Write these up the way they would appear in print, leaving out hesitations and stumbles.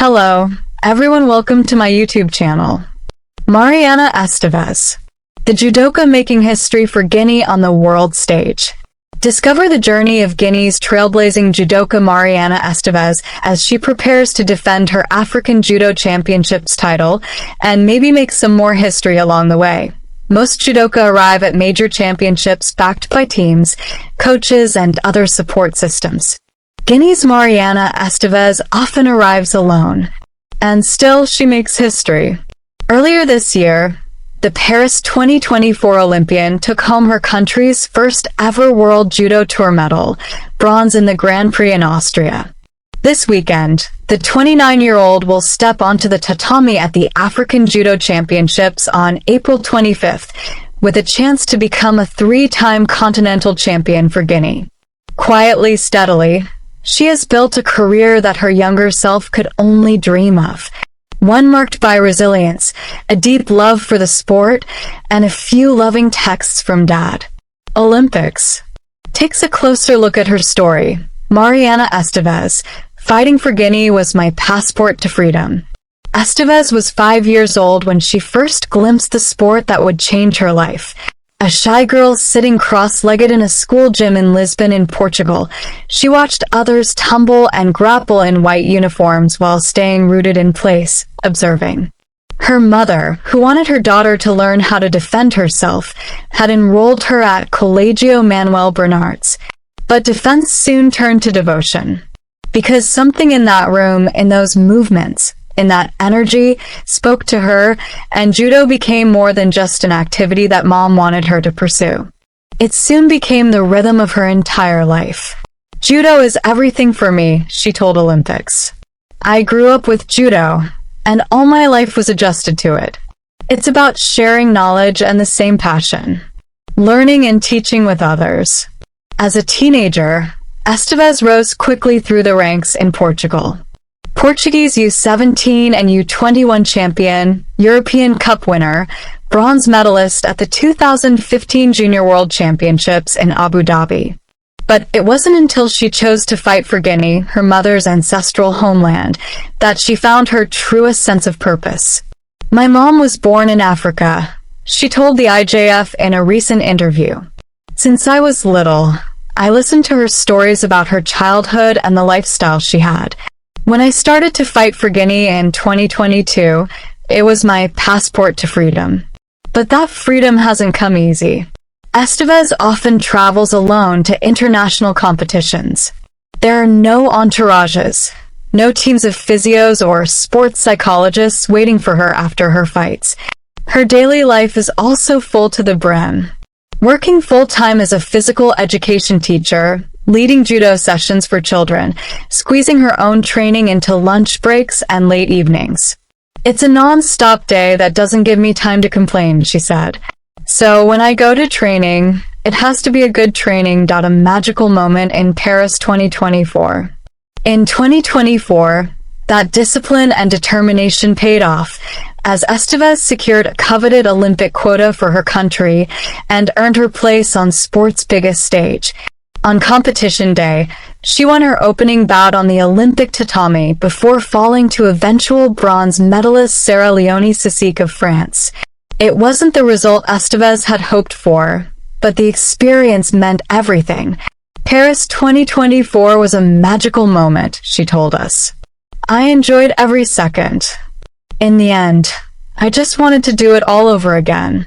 Hello, everyone, welcome to my YouTube channel. Mariana Esteves, the judoka making history for Guinea on the world stage. Discover the journey of Guinea's trailblazing judoka Mariana Esteves as she prepares to defend her African Judo Championships title and maybe make some more history along the way. Most judoka arrive at major championships backed by teams, coaches, and other support systems. Guinea's Mariana Esteves often arrives alone, and still she makes history. Earlier this year, the Paris 2024 Olympian took home her country's first ever World Judo Tour medal, bronze in the Grand Prix in Austria. This weekend, the 29-year-old will step onto the tatami at the African Judo Championships on April 25th, with a chance to become a three-time continental champion for Guinea. Quietly, steadily, she has built a career that her younger self could only dream of. One marked by resilience, a deep love for the sport, and a few loving texts from Dad. Olympics takes a closer look at her story. Mariana Esteves, fighting for Guinea was my passport to freedom. Esteves was 5 years old when she first glimpsed the sport that would change her life. A shy girl sitting cross-legged in a school gym in Lisbon in Portugal, she watched others tumble and grapple in white uniforms while staying rooted in place, observing. Her mother, who wanted her daughter to learn how to defend herself, had enrolled her at Colégio Manuel Bernardes. But defense soon turned to devotion. Because something in that room, in those movements, in that energy, spoke to her, and judo became more than just an activity that Mom wanted her to pursue. It soon became the rhythm of her entire life. Judo is everything for me, she told Olympics. I grew up with judo, and all my life was adjusted to it. It's about sharing knowledge and the same passion, learning and teaching with others. As a teenager, Esteves rose quickly through the ranks in Portugal. Portuguese U17 and U21 champion, European Cup winner, bronze medalist at the 2015 Junior World Championships in Abu Dhabi. But it wasn't until she chose to fight for Guinea, her mother's ancestral homeland, that she found her truest sense of purpose. My mom was born in Africa, she told the IJF in a recent interview. Since I was little, I listened to her stories about her childhood and the lifestyle she had. When I started to fight for Guinea in 2022, it was my passport to freedom. But that freedom hasn't come easy. Esteves often travels alone to international competitions. There are no entourages, no teams of physios or sports psychologists waiting for her after her fights. Her daily life is also full to the brim. Working full-time as a physical education teacher, leading judo sessions for children, squeezing her own training into lunch breaks and late evenings. It's a non-stop day that doesn't give me time to complain, she said. So when I go to training, it has to be a good training. A magical moment in Paris 2024. In 2024, that discipline and determination paid off, as Esteves secured a coveted Olympic quota for her country and earned her place on sport's biggest stage. On competition day, she won her opening bout on the Olympic tatami before falling to eventual bronze medalist Sarah Leone-Sissik of France. It wasn't the result Esteves had hoped for, but the experience meant everything. Paris 2024 was a magical moment, she told us. I enjoyed every second. In the end, I just wanted to do it all over again.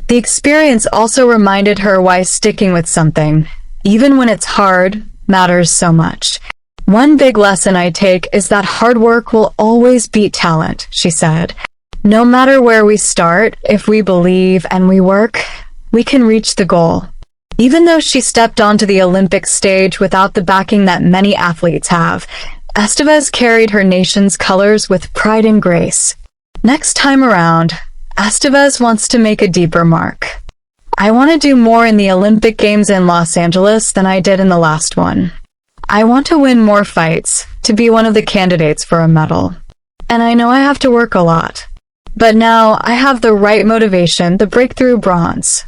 The experience also reminded her why sticking with something, even when it's hard, matters so much. One big lesson I take is that hard work will always beat talent, she said. No matter where we start, if we believe and we work, we can reach the goal. Even though she stepped onto the Olympic stage without the backing that many athletes have, Esteves carried her nation's colors with pride and grace. Next time around, Esteves wants to make a deeper mark. I want to do more in the Olympic Games in Los Angeles than I did in the last one. I want to win more fights, to be one of the candidates for a medal. And I know I have to work a lot. But now I have the right motivation, the breakthrough bronze.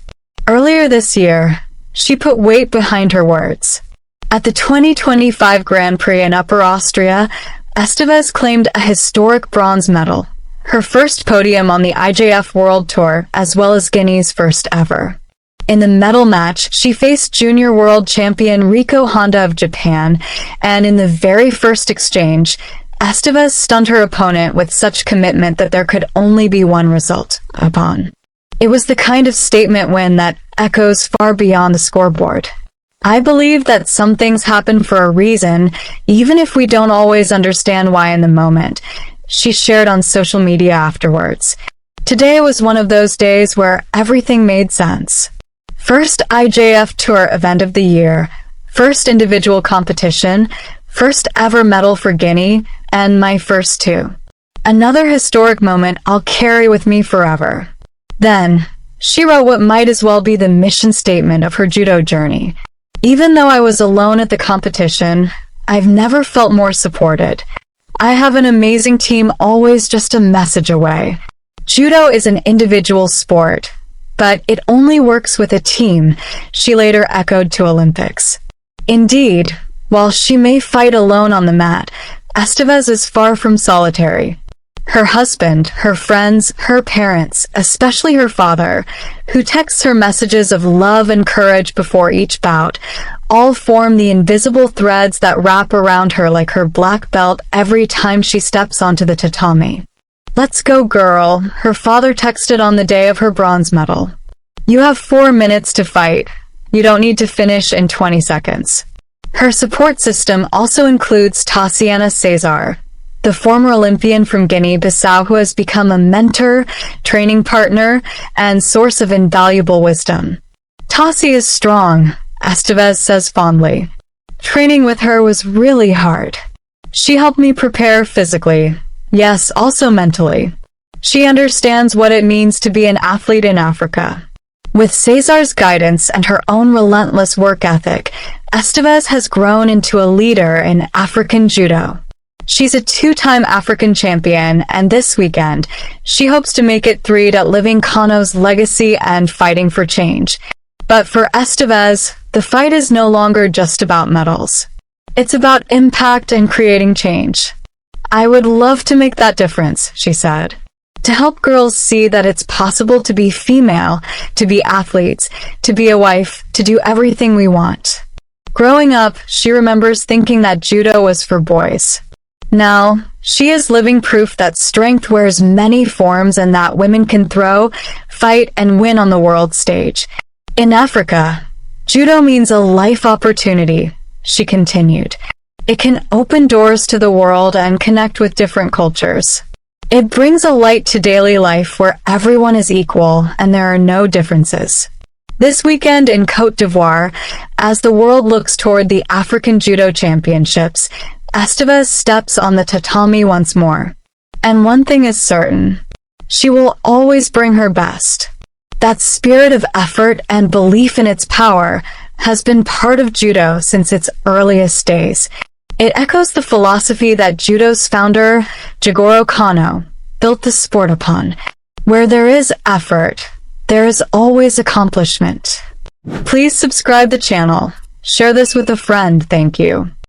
Earlier this year, she put weight behind her words. At the 2025 Grand Prix in Upper Austria, Esteves claimed a historic bronze medal, her first podium on the IJF World Tour, as well as Guinea's first ever. In the medal match, she faced junior world champion Riko Honda of Japan, and in the very first exchange, Esteves stunned her opponent with such commitment that there could only be one result upon. It was the kind of statement win that echoes far beyond the scoreboard. I believe that some things happen for a reason, even if we don't always understand why in the moment, she shared on social media afterwards. Today was one of those days where everything made sense. First IJF Tour event of the year, first individual competition, first ever medal for Guinea, and my first two. Another historic moment I'll carry with me forever. Then, she wrote what might as well be the mission statement of her judo journey. Even though I was alone at the competition, I've never felt more supported. I have an amazing team always just a message away. Judo is an individual sport, but it only works with a team, she later echoed to Olympics. Indeed, while she may fight alone on the mat, Esteves is far from solitary. Her husband, her friends, her parents, especially her father, who texts her messages of love and courage before each bout, all form the invisible threads that wrap around her like her black belt every time she steps onto the tatami. "Let's go, girl," her father texted on the day of her bronze medal. "You have 4 minutes to fight. You don't need to finish in 20 seconds. Her support system also includes Tatiana Cesar, the former Olympian from Guinea-Bissau who has become a mentor, training partner, and source of invaluable wisdom. "Tassi is strong," Esteves says fondly. "Training with her was really hard. She helped me prepare physically. Yes, also mentally. She understands what it means to be an athlete in Africa." With Cesar's guidance and her own relentless work ethic, Esteves has grown into a leader in African judo. She's a 2-time African champion, and this weekend, she hopes to make it 3 at living Kano's legacy and fighting for change. But for Esteves, the fight is no longer just about medals. It's about impact and creating change. "I would love to make that difference," she said. "To help girls see that it's possible to be female, to be athletes, to be a wife, to do everything we want." Growing up, she remembers thinking that judo was for boys. Now, she is living proof that strength wears many forms and that women can throw, fight, and win on the world stage. In Africa, judo means a life opportunity, she continued. It can open doors to the world and connect with different cultures. It brings a light to daily life where everyone is equal and there are no differences. This weekend in Côte d'Ivoire, as the world looks toward the African Judo Championships, Esteves steps on the tatami once more. And one thing is certain, she will always bring her best. That spirit of effort and belief in its power has been part of judo since its earliest days. It echoes the philosophy that judo's founder, Jigoro Kano, built the sport upon. Where there is effort, there is always accomplishment. Please subscribe the channel. Share this with a friend, thank you.